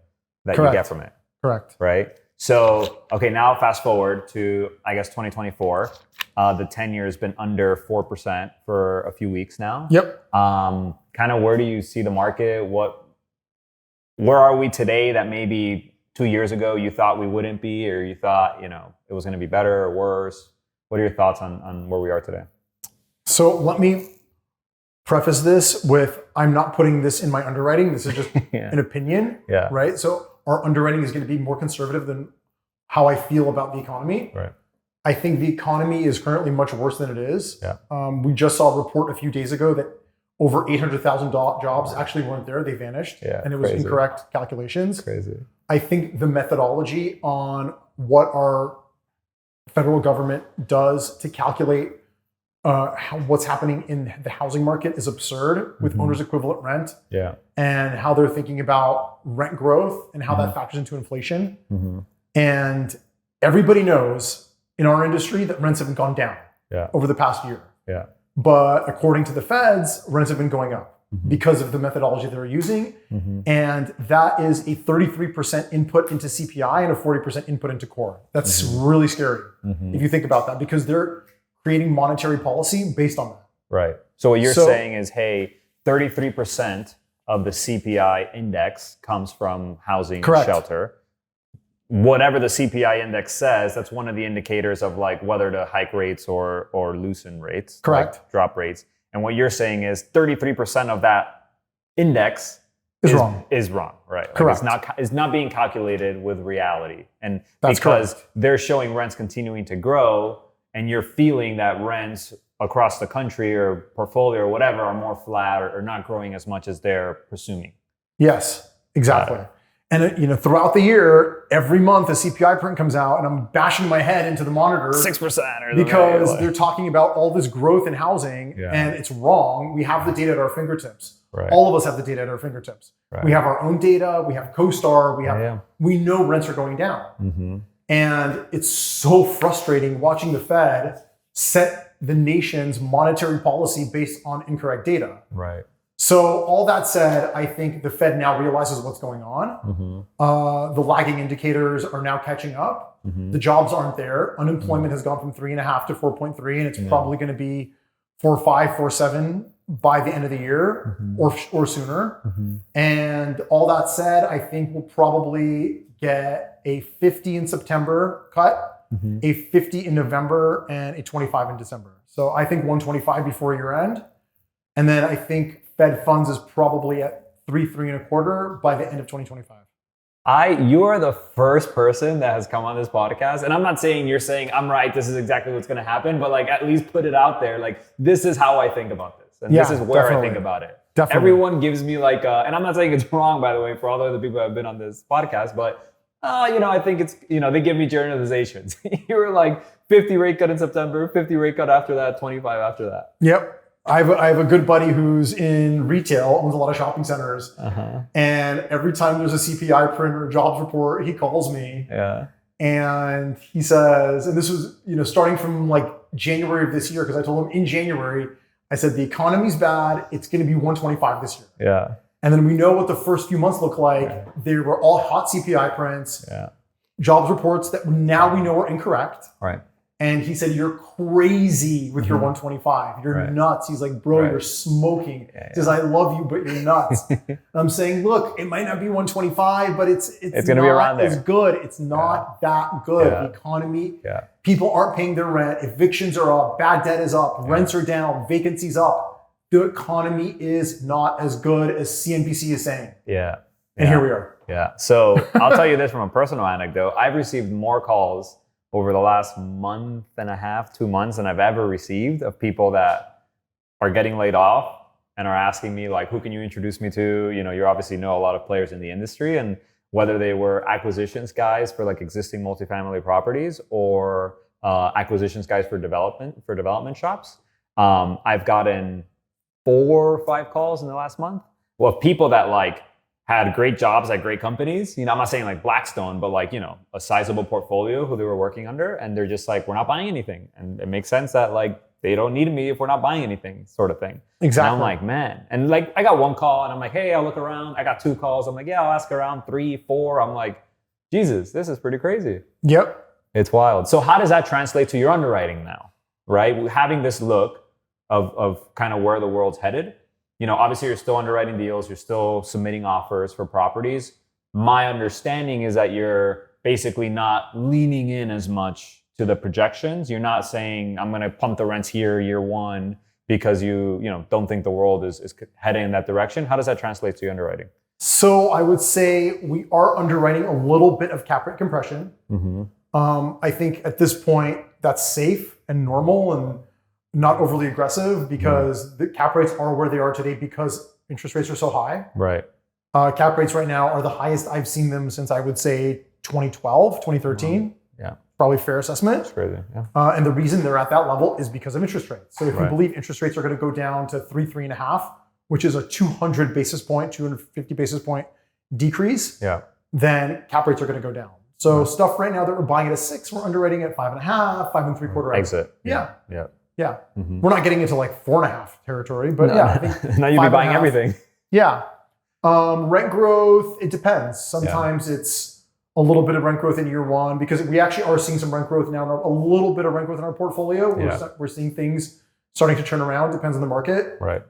that you get from it.
Correct.
Right. So, okay, now fast forward to, I guess, 2024. The 10-year has been under 4% for a few weeks now.
Yep.
Kind of where do you see the market? Where are we today that maybe 2 years ago you thought we wouldn't be, or you thought, it was going to be better or worse? What are your thoughts on where we are today?
So let me preface this with, I'm not putting this in my underwriting. This is just an opinion, right? So our underwriting is going to be more conservative than how I feel about the economy.
Right.
I think the economy is currently much worse than it is.
Yeah.
We just saw a report a few days ago that over 800,000 jobs actually weren't there. They vanished.
Yeah,
and it was incorrect calculations.
Crazy.
I think the methodology on what our federal government does to calculate what's happening in the housing market is absurd with owner's equivalent rent.
Yeah.
And how they're thinking about rent growth and how that factors into inflation. And everybody knows in our industry that rents have gone down over the past year.
Yeah.
But according to the feds, rents have been going up because of the methodology they're using. And that is a 33% input into CPI and a 40% input into core. That's really scary if you think about that, because they're creating monetary policy based on that.
Right. So what you're saying is, hey, 33% of the CPI index comes from housing and shelter. Whatever the CPI index says, that's one of the indicators of like whether to hike rates or loosen rates.
Correct.
Like drop rates. And what you're saying is 33% of that index is wrong, right?
Correct.
Like it's not being calculated with reality. And
that's
because
correct.
They're showing rents continuing to grow, and you're feeling that rents across the country or portfolio or whatever are more flat or not growing as much as they're presuming.
Yes, exactly. And throughout the year, every month a CPI print comes out, and I'm bashing my head into the monitor
6% or
because they're talking about all this growth in housing, and it's wrong. We have the data at our fingertips.
Right.
All of us have the data at our fingertips. Right. We have our own data. We have CoStar. We know rents are going down. And it's so frustrating watching the Fed set the nation's monetary policy based on incorrect data.
Right.
So all that said, I think the Fed now realizes what's going on. The lagging indicators are now catching up. The jobs aren't there. Unemployment has gone from 3.5 to 4.3, and it's probably going to be 4.5, 4.7 by the end of the year or sooner. And all that said, I think we'll probably get a 50 in September cut, a 50 in November, and a 25 in December. So I think 125 before year end. And then I think Fed funds is probably at 3.25 by the end of 2025.
You are the first person that has come on this podcast, and I'm not saying you're saying I'm right, this is exactly what's going to happen, but like at least put it out there. Like, this is how I think about this, and this is where I think about it.
Definitely.
Everyone gives me like, and I'm not saying it's wrong, by the way, for all the other people that have been on this podcast, but I think it's, they give me generalizations. You were like 50 rate cut in September, 50 rate cut after that, 25 after that.
Yep. I have a good buddy who's in retail, owns a lot of shopping centers. And every time there's a CPI print or a jobs report, he calls me.
Yeah.
And he says, and this was, starting from like January of this year, because I told him in January, I said, the economy's bad. It's going to be 125 this year.
Yeah.
And then we know what the first few months look like. Yeah. They were all hot CPI prints, jobs reports that now we know are incorrect.
Right.
And he said, you're crazy with your 125. You're nuts. He's like, bro, you're smoking. He says, I love you, but you're nuts. And I'm saying, look, it might not be 125, but it's going to be around there. It's good. It's not that good. The economy, people aren't paying their rent. Evictions are up. Bad debt is up. Rents are down. Vacancies up. The economy is not as good as CNBC is saying.
Yeah.
And here we are.
Yeah. So I'll tell you this from a personal anecdote. I've received more calls over the last month and a half, 2 months, than I've ever received of people that are getting laid off and are asking me like, who can you introduce me to? You obviously know a lot of players in the industry, and whether they were acquisitions guys for like existing multifamily properties or acquisitions guys for development shops. I've gotten 4 or 5 calls in the last month. Well, people that like had great jobs at great companies. I'm not saying like Blackstone, but like, a sizable portfolio who they were working under, and they're just like, we're not buying anything. And it makes sense that like they don't need me if we're not buying anything, sort of thing.
Exactly.
And I'm like, man. And like I got 1 call and I'm like, hey, I'll look around. I got 2 calls. I'm like, yeah, I'll ask around 3, 4. I'm like, Jesus, this is pretty crazy.
Yep.
It's wild. So how does that translate to your underwriting now, right? Having this look of kind of where the world's headed. Obviously you're still underwriting deals, you're still submitting offers for properties. My understanding is that you're basically not leaning in as much to the projections. You're not saying, I'm going to pump the rents here year 1 because you don't think the world is heading in that direction. How does that translate to your underwriting?
So I would say we are underwriting a little bit of cap rate compression. Mm-hmm. I think at this point that's safe and normal and not overly aggressive because the cap rates are where they are today because interest rates are so high.
Right.
Cap rates right now are the highest I've seen them since I would say 2012, 2013.
Yeah.
Probably fair assessment.
That's crazy. Yeah.
And the reason they're at that level is because of interest rates. So if you believe interest rates are going to go down to 3.5, which is a 200 basis point, 250 basis point decrease, then cap rates are going to go down. So stuff right now that we're buying at a 6, we're underwriting at 5.5, 5.75.
Exit.
Yeah.
Mm-hmm.
We're not getting into like 4.5 territory, but I think
now you'd be buying everything.
Yeah. Rent growth, it depends. Sometimes it's a little bit of rent growth in year 1 because we actually are seeing some rent growth now, a little bit of rent growth in our portfolio. We're seeing things starting to turn around, depends on the market.
Right.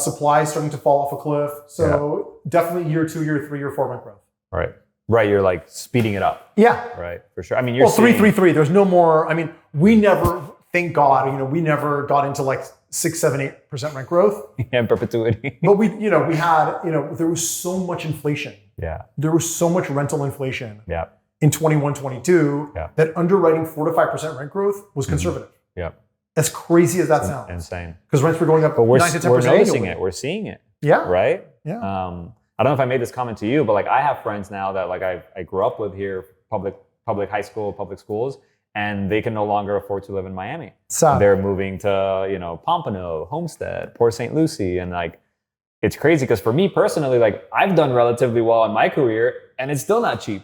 Supply is starting to fall off a cliff. So definitely year 2, year 3, year 4 rent growth.
Right. You're like speeding it up.
Yeah.
Right. For sure. I mean, you're
3. There's no more. I mean, we never, thank God, we never got into like 6, 7, 8% rent growth.
In perpetuity.
But we had, there was so much inflation.
Yeah.
There was so much rental inflation.
Yeah.
In 21, 22, that underwriting 4 to 5% rent growth was conservative.
Yeah.
As crazy as that sounds.
Insane.
Because rents were going up 9 to 10%.
We're noticing it. We're seeing it.
Yeah.
Right?
Yeah.
I don't know if I made this comment to you, but like I have friends now that like I grew up with here, public high school, public schools, and they can no longer afford to live in Miami. They're moving to, Pompano, Homestead, Port St. Lucie. And like, it's crazy because for me personally, like I've done relatively well in my career and it's still not cheap,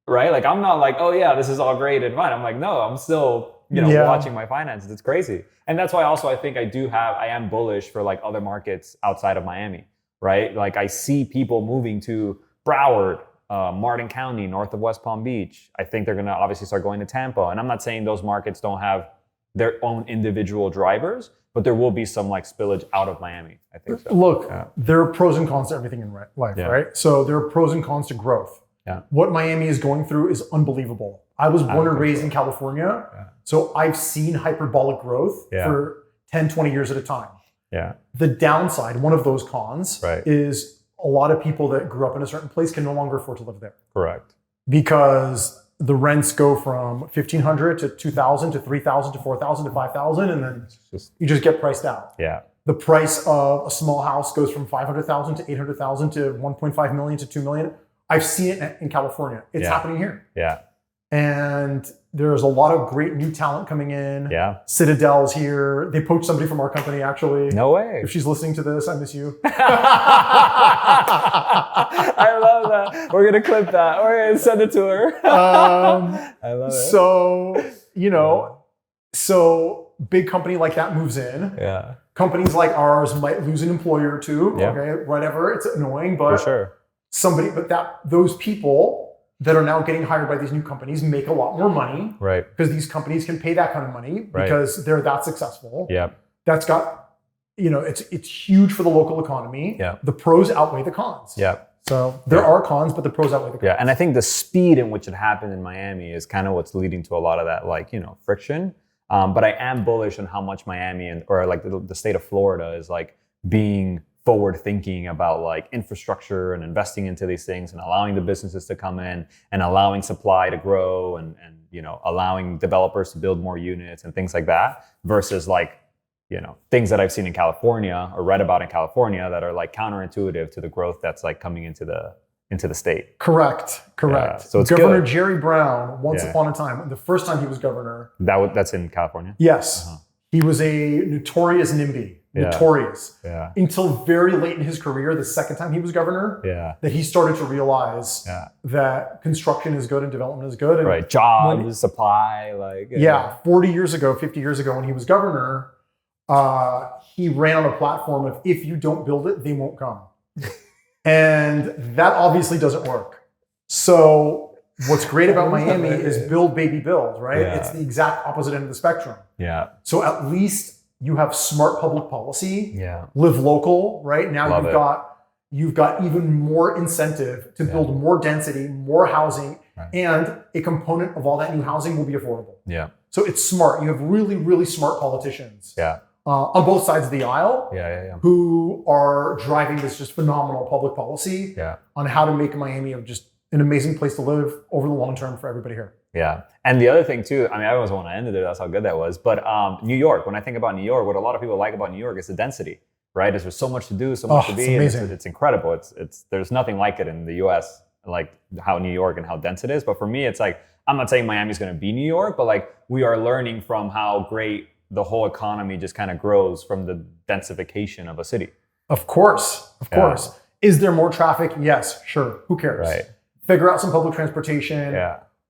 right? Like I'm not like, oh yeah, this is all great and fine. I'm like, no, I'm still, watching my finances. It's crazy. And that's why also I think I am bullish for like other markets outside of Miami, right? Like I see people moving to Broward, Martin County, north of West Palm Beach. I think they're going to obviously start going to Tampa. And I'm not saying those markets don't have their own individual drivers, but there will be some like spillage out of Miami. I think so.
Look, there are pros and cons to everything in life, right? So there are pros and cons to growth.
Yeah.
What Miami is going through is unbelievable. I was born and raised in California. Yeah. So I've seen hyperbolic growth for 10, 20 years at a time.
Yeah.
The downside, one of those cons, is a lot of people that grew up in a certain place can no longer afford to live there.
Correct.
Because the rents go from $1,500 to $2,000 to $3,000 to $4,000 to $5,000, and then you just get priced out.
Yeah.
The price of a small house goes from $500,000 to $800,000 to $1.5 million to $2 million. I've seen it in California. It's happening here.
Yeah.
And there's a lot of great new talent coming in.
Yeah.
Citadel's here. They poached somebody from our company, actually.
No way.
If she's listening to this, I miss you.
I love that. We're going to clip that. We're going to send it to her. I love it.
So big company like that moves in.
Yeah.
Companies like ours might lose an employer or two.
Yeah.
Okay, whatever. It's annoying, but
for sure.
Those people that are now getting hired by these new companies make a lot more money.
Right.
Because these companies can pay that kind of money because they're that successful.
Yeah.
That's got, it's huge for the local economy.
Yeah.
The pros outweigh the cons.
Yeah.
So there are cons, but the pros outweigh the cons.
Yeah. And I think the speed in which it happened in Miami is kind of what's leading to a lot of that, friction. But I am bullish on how much Miami or the state of Florida is being forward thinking about infrastructure and investing into these things and allowing the businesses to come in and allowing supply to grow and allowing developers to build more units and things like that versus things that I've seen in California or read about in California that are counterintuitive to the growth that's coming into the into the state.
Correct.
Yeah, so it's
Governor
good.
Jerry Brown, once upon a time, the first time he was governor.
That's in California?
Yes. He was a notorious NIMBY. Notorious.
Yeah.
Until very late in his career, the second time he was governor, that he started to realize that construction is good and development is good. And
right. Jobs, supply, like.
40 years ago, 50 years ago when he was governor, he ran on a platform of if you don't build it, they won't come. And that obviously doesn't work. So what's great about Miami is build, baby, build, right?
Yeah.
It's the exact opposite end of the spectrum.
Yeah.
So at least you have smart public policy.
Yeah.
Live local, right? Now
Love
you've got even more incentive to build more density, more housing, and a component of all that new housing will be affordable.
Yeah.
So it's smart. You have really, really smart politicians.
Yeah.
On both sides of the aisle, who are driving this just phenomenal public policy on how to make Miami just an amazing place to live over the long term for everybody here.
Yeah. And the other thing too, I mean, I always want to end it there. That's how good that was. But New York, when I think about New York, what a lot of people like about New York is the density, right? There's so much to do, so much to be. It's incredible. It's there's nothing like it in the US, like how New York and how dense it is. But for me, it's like, I'm not saying Miami's going to be New York, but like we are learning from how great the whole economy just kind of grows from the densification of a city.
Of course. Is there more traffic? Yes, sure. Who cares?
Right.
Figure out some public transportation.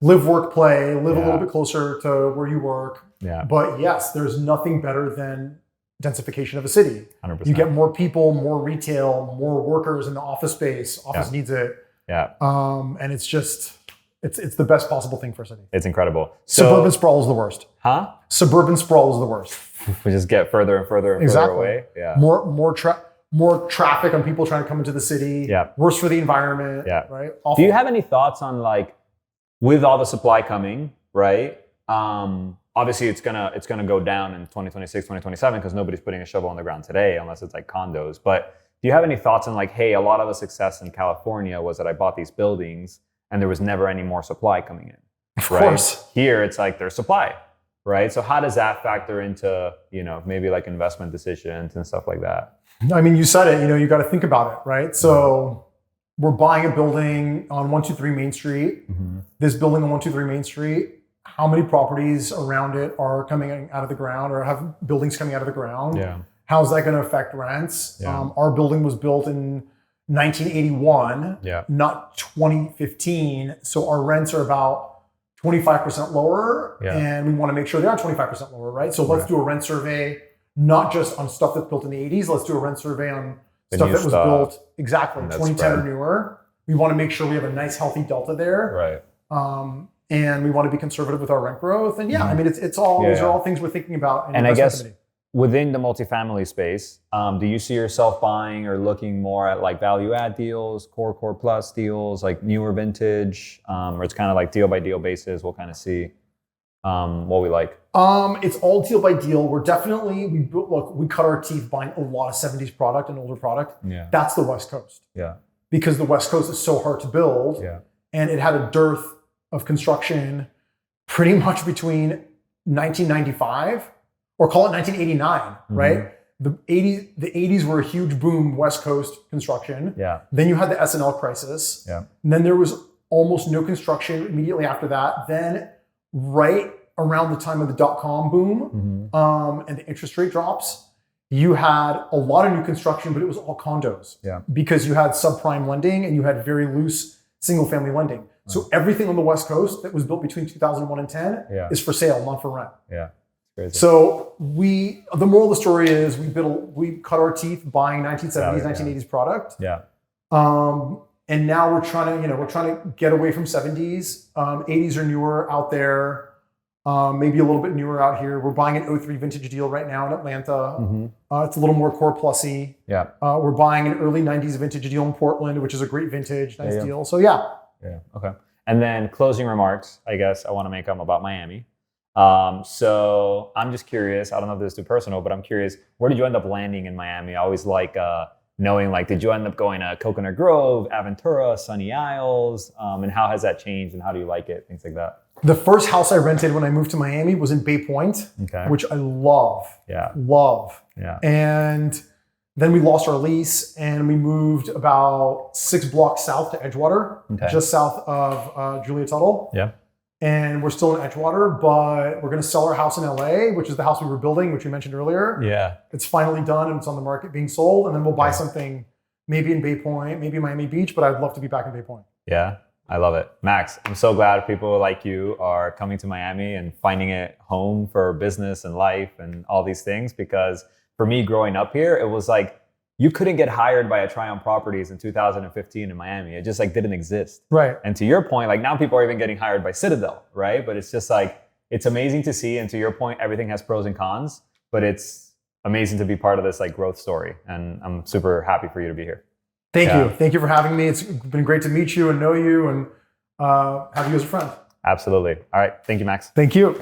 Live, work, play. Live a little bit closer to where you work. But yes, there's nothing better than densification of a city.
100%.
You get more people, more retail, more workers in the office space. Office needs it. And it's just... It's the best possible thing for a city.
It's incredible. So,
suburban sprawl is the worst.
Huh?
Suburban sprawl is the worst.
We just get further and further and further away. Yeah.
More traffic on people trying to come into the city.
Yeah.
Worse for the environment.
Yeah.
Right. Awful.
Do you have any thoughts on like, with all the supply coming, right? Obviously it's gonna go down in 2026, 2027 because nobody's putting a shovel on the ground today unless it's like condos. But do you have any thoughts on like, hey, a lot of the success in California was that I bought these buildings and there was never any more supply coming in.
Of course.
Here, it's like there's supply, right? So how does that factor into, maybe like investment decisions and stuff like that?
I mean, you said it, you got to think about it, right? So we're buying a building on 123 Main Street. Mm-hmm. This building on 123 Main Street, how many properties around it are coming out of the ground or have buildings coming out of the ground?
Yeah.
How's that going to affect rents? Yeah. Our building was built in 1981, not 2015. So our rents are about 25% lower, and we want to make sure they are 25% lower, right? So let's do a rent survey, not just on stuff that's built in the 80s. Let's do a rent survey on stuff that was built 2010 or newer. We want to make sure we have a nice, healthy delta there,
right?
And we want to be conservative with our rent growth. And I mean, it's all those are all things we're thinking about.
And I guess within the multifamily space, do you see yourself buying or looking more at like value add deals, core plus deals, like newer vintage, or it's kind of like deal by deal basis? We'll kind of see what we like.
It's all deal by deal. We're definitely, we cut our teeth buying a lot of 70s product and older product.
Yeah.
That's the West Coast.
Yeah.
Because the West Coast is so hard to build.
Yeah.
And it had a dearth of construction pretty much between 1995 or call it 1989, mm-hmm. right? The 80s were a huge boom, West Coast construction.
Yeah.
Then you had the S&L crisis.
Yeah.
And then there was almost no construction immediately after that. Then right around the time of the dot-com boom, mm-hmm. And the interest rate drops, you had a lot of new construction, but it was all condos.
Yeah.
Because you had subprime lending and you had very loose single-family lending. So everything on the West Coast that was built between 2001 and 10 is for sale, not for rent.
Yeah. Crazy.
So the moral of the story is we cut our teeth buying 1970s, 1980s product.
Yeah.
And now we're trying to get away from 70s. 80s are newer out there. Maybe a little bit newer out here. We're buying an 03 vintage deal right now in Atlanta. Mm-hmm. It's a little more core plusy.
Yeah.
We're buying an early 90s vintage deal in Portland, which is a great vintage, nice deal. So yeah.
Yeah. Okay. And then closing remarks, I guess I want to make them about Miami. So I'm just curious, I don't know if this is too personal, but I'm curious, where did you end up landing in Miami? I always like knowing, like, did you end up going to Coconut Grove, Aventura, Sunny Isles? And how has that changed and how do you like it? Things like that.
The first house I rented when I moved to Miami was in Bay Point, which I love.
Yeah.
Love.
Yeah.
And Then we lost our lease and we moved about 6 blocks south to Edgewater, just south of Julia Tuttle.
Yeah.
And we're still in Edgewater, but we're going to sell our house in LA, which is the house we were building, which you mentioned earlier.
Yeah.
It's finally done and it's on the market being sold. And then we'll buy something maybe in Bay Point, maybe Miami Beach, but I'd love to be back in Bay Point.
Yeah. I love it. Max, I'm so glad people like you are coming to Miami and finding it home for business and life and all these things, because for me growing up here, it was like you couldn't get hired by a Trion Properties in 2015 in Miami. It just like didn't exist.
Right.
And to your point, like now people are even getting hired by Citadel, right? But it's just like, it's amazing to see. And to your point, everything has pros and cons, but it's amazing to be part of this like growth story. And I'm super happy for you to be here.
Thank you. Thank you for having me. It's been great to meet you and know you and have you as a friend.
Absolutely. All right. Thank you, Max.
Thank you.